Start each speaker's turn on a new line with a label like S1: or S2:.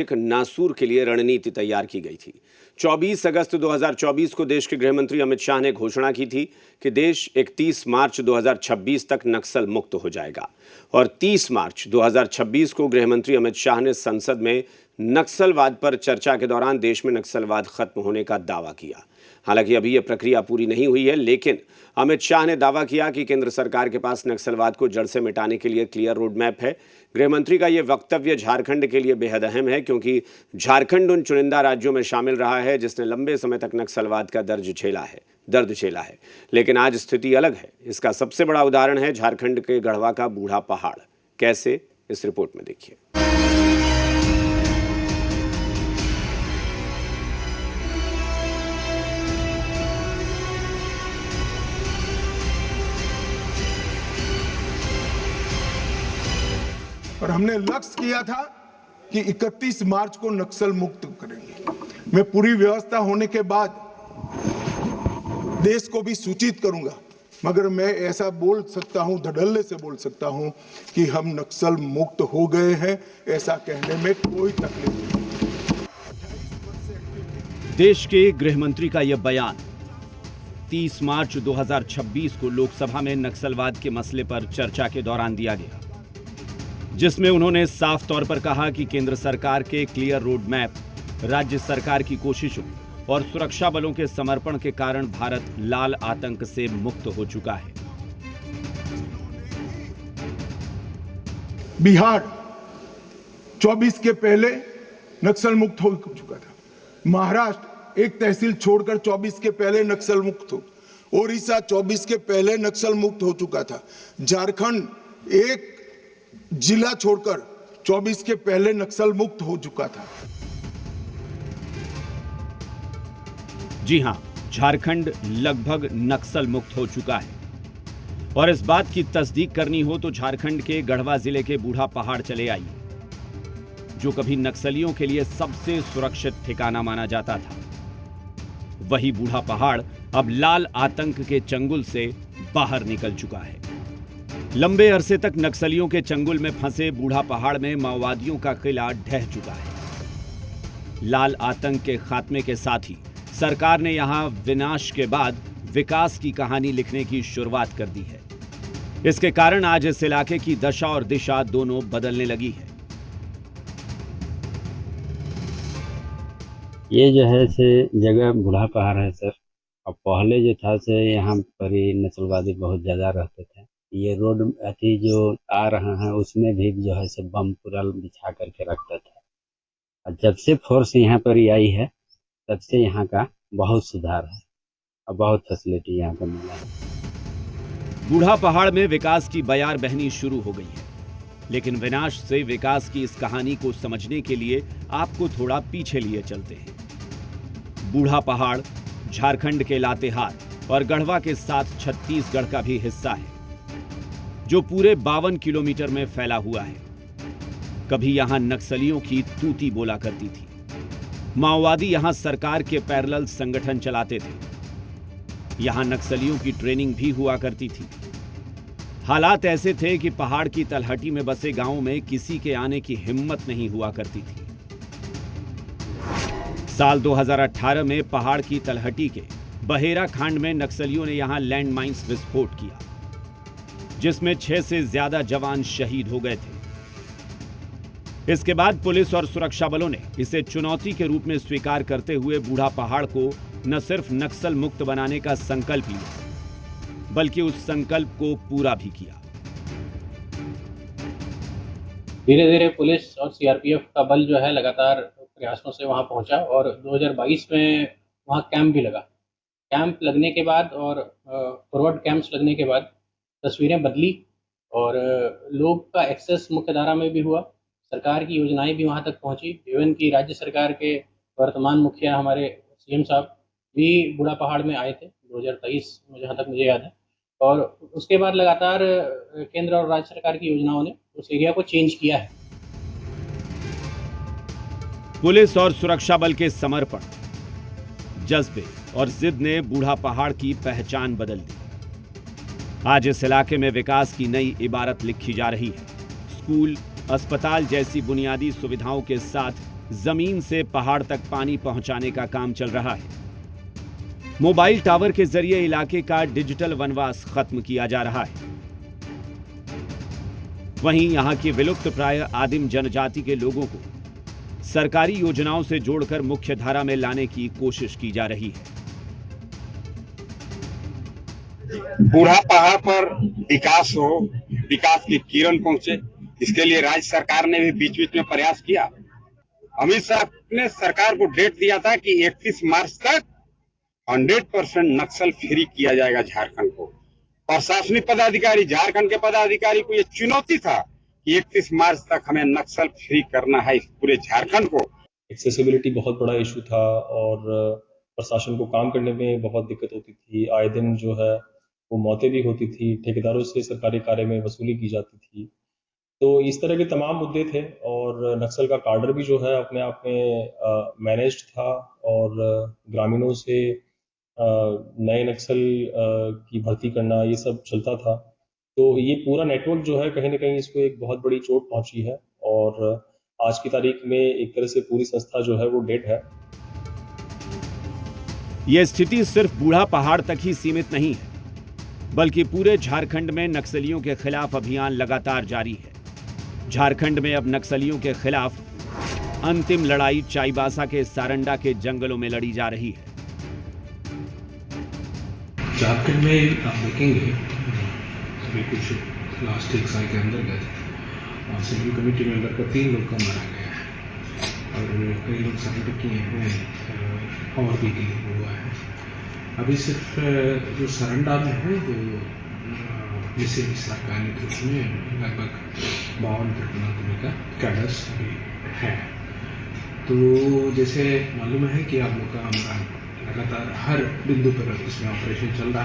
S1: एक नासूर के लिए रणनीति तैयार की गई थी। 24 अगस्त 2024 को देश के गृह मंत्री अमित शाह ने घोषणा की थी कि देश 31 मार्च 2026 तक नक्सल मुक्त हो जाएगा और 30 मार्च 2026 को गृह मंत्री अमित शाह ने संसद में नक्सलवाद पर चर्चा के दौरान देश में नक्सलवाद खत्म होने का दावा किया। हालांकि अभी यह प्रक्रिया पूरी नहीं हुई है, लेकिन अमित शाह ने दावा किया कि केंद्र सरकार के पास नक्सलवाद को जड़ से मिटाने के लिए क्लियर रोड मैप है। गृह मंत्री का यह वक्तव्य झारखंड के लिए बेहद अहम है, क्योंकि झारखंड उन चुनिंदा राज्यों में शामिल रहा है जिसने लंबे समय तक नक्सलवाद का दर्द झेला है। लेकिन आज स्थिति अलग है। इसका सबसे बड़ा उदाहरण है झारखंड के गढ़वा का बूढ़ा पहाड़। कैसे, इस रिपोर्ट में देखिए।
S2: और हमने लक्ष्य किया था कि 31 मार्च को नक्सल मुक्त करेंगे। मैं पूरी व्यवस्था होने के बाद देश को भी सूचित करूंगा, मगर मैं ऐसा बोल सकता हूं, धड़ल्ले से बोल सकता हूं कि हम नक्सल मुक्त हो गए हैं। ऐसा कहने में कोई तकलीफ नहीं।
S3: देश के गृह मंत्री का यह बयान 30 मार्च 2026 को लोकसभा में नक्सलवाद के मसले पर चर्चा के दौरान दिया गया, जिसमें उन्होंने साफ तौर पर कहा कि केंद्र सरकार के क्लियर रोड मैप, राज्य सरकार की कोशिशों और सुरक्षा बलों के समर्पण के कारण भारत लाल आतंक से मुक्त हो चुका है।
S2: बिहार 24 के पहले नक्सल मुक्त हो चुका था। महाराष्ट्र एक तहसील छोड़कर 24 के पहले नक्सल मुक्त हो। ओडिशा 24 के पहले नक्सल मुक्त हो चुका था। झारखंड एक जिला छोड़कर 24 के पहले नक्सल मुक्त हो चुका था।
S3: जी हां, झारखंड लगभग नक्सल मुक्त हो चुका है। और इस बात की तस्दीक करनी हो तो झारखंड के गढ़वा जिले के बूढ़ा पहाड़ चले आइए, जो कभी नक्सलियों के लिए सबसे सुरक्षित ठिकाना माना जाता था। वही बूढ़ा पहाड़ अब लाल आतंक के चंगुल से बाहर निकल चुका है। लंबे अरसे तक नक्सलियों के चंगुल में फंसे बूढ़ा पहाड़ में माओवादियों का किला ढह चुका है। लाल आतंक के खात्मे के साथ ही सरकार ने यहां विनाश के बाद विकास की कहानी लिखने की शुरुआत कर दी है। इसके कारण आज इस इलाके की दशा और दिशा दोनों बदलने लगी है।
S4: ये जो है से जगह बूढ़ा पहाड़ है सर। अब पहले जो था से यहाँ पर नस्लवादी बहुत ज्यादा रहते थे। ये रोड अथी जो आ रहा है उसमें भी जो है से बम पूरा बिछा करके रखते थे। और जब से फोर्स यहाँ पर आई है तब से यहाँ का बहुत सुधार है और बहुत फैसिलिटी यहाँ पर मिला है।
S3: बूढ़ा पहाड़ में विकास की बयार बहनी शुरू हो गई है, लेकिन विनाश से विकास की इस कहानी को समझने के लिए आपको थोड़ा पीछे लिए चलते हैं। बूढ़ा पहाड़ झारखंड के लातेहार और गढ़वा के साथ छत्तीसगढ़ का भी हिस्सा है, जो पूरे 52 किलोमीटर में फैला हुआ है। कभी यहां नक्सलियों की तूती बोला करती थी। माओवादी यहां सरकार के पैरेलल संगठन चलाते थे। यहां नक्सलियों की ट्रेनिंग भी हुआ करती थी। हालात ऐसे थे कि पहाड़ की तलहटी में बसे गांवों में किसी के आने की हिम्मत नहीं हुआ करती थी। साल 2018 में पहाड़ की तलहटी के बहेरा खांड में नक्सलियों ने यहां लैंड माइंस विस्फोट किया, जिसमें 6 से ज्यादा जवान शहीद हो गए थे। इसके बाद पुलिस और सुरक्षा बलों ने इसे चुनौती के रूप में स्वीकार करते हुए बूढ़ा पहाड़ को न सिर्फ नक्सल मुक्त बनाने का संकल्प लिया, बल्कि उस संकल्प को पूरा भी किया।
S5: धीरे धीरे पुलिस और सीआरपीएफ का बल जो है लगातार प्रयासों से वहां पहुंचा और 2022 में वहां कैंप भी लगा। कैंप लगने के बाद और फॉरवर्ड कैंप्स लगने के बाद तस्वीरें बदली और लोग का एक्सेस मुख्य धारा में भी हुआ। सरकार की योजनाएं भी वहां तक पहुंची। इवन की राज्य सरकार के वर्तमान मुखिया हमारे सीएम साहब भी बूढ़ा पहाड़ में आए थे 2023 में, जहां तक मुझे याद है। और उसके बाद लगातार केंद्र और राज्य सरकार की योजनाओं ने उस एरिया को चेंज किया है।
S3: पुलिस और सुरक्षा बल के समर्पण, जज्बे और जिद ने बूढ़ा पहाड़ की पहचान बदल दी। आज इस इलाके में विकास की नई इबारत लिखी जा रही है। स्कूल, अस्पताल जैसी बुनियादी सुविधाओं के साथ जमीन से पहाड़ तक पानी पहुंचाने का काम चल रहा है। मोबाइल टावर के जरिए इलाके का डिजिटल वनवास खत्म किया जा रहा है। वहीं यहां की विलुप्त प्राय आदिम जनजाति के लोगों को सरकारी योजनाओं से जोड़कर मुख्य धारा में लाने की कोशिश की जा रही है।
S6: बूढ़ा पहाड़ पर विकास हो, विकास की किरण पहुंचे, इसके लिए राज्य सरकार ने भी बीच बीच में प्रयास किया। अमित शाह ने सरकार को डेट दिया था कि 31 मार्च तक 100% नक्सल फ्री किया जाएगा झारखंड को। प्रशासनिक पदाधिकारी, झारखंड के पदाधिकारी को यह चुनौती था कि 31 मार्च तक हमें नक्सल फ्री करना है इस पूरे झारखंड को।
S7: एक्सेसिबिलिटी बहुत बड़ा इशू था और प्रशासन को काम करने में बहुत दिक्कत होती थी। आए दिन जो है वो मौतें भी होती थी, ठेकेदारों से सरकारी कार्य में वसूली की जाती थी। तो इस तरह के तमाम मुद्दे थे और नक्सल का कार्डर भी जो है अपने आप में मैनेज्ड था और ग्रामीणों से नए नक्सल की भर्ती करना ये सब चलता था। तो ये पूरा नेटवर्क जो है कहीं ना कहीं इसको एक बहुत बड़ी चोट पहुंची है और आज की तारीख में एक तरह से पूरी संस्था जो है वो डेड है।
S3: यह स्थिति सिर्फ बूढ़ा पहाड़ तक ही सीमित नहीं है, बल्कि पूरे झारखंड में नक्सलियों के खिलाफ अभियान लगातार जारी है। झारखंड में अब नक्सलियों के खिलाफ अंतिम लड़ाई चाईबासा के सारंडा के जंगलों में लड़ी जा रही है।
S8: झारखंड में आप देखेंगे अभी कुछ लास्ट एक साल के अंतर्गत सिविल कमेटी मेंबर का 3 लोग का मारा गया है और कई लोग सरेंडर किए हुए हैं और भी हुआ है। अभी सिर्फ जो सरंडा में है वो जैसे सरकार नेतृत्व में लगभग 52 घटना का कैडर्स अभी है। तो जैसे मालूम है कि आप लोग का हमारा लगातार हर बिंदु पर इसमें ऑपरेशन चल रहा है।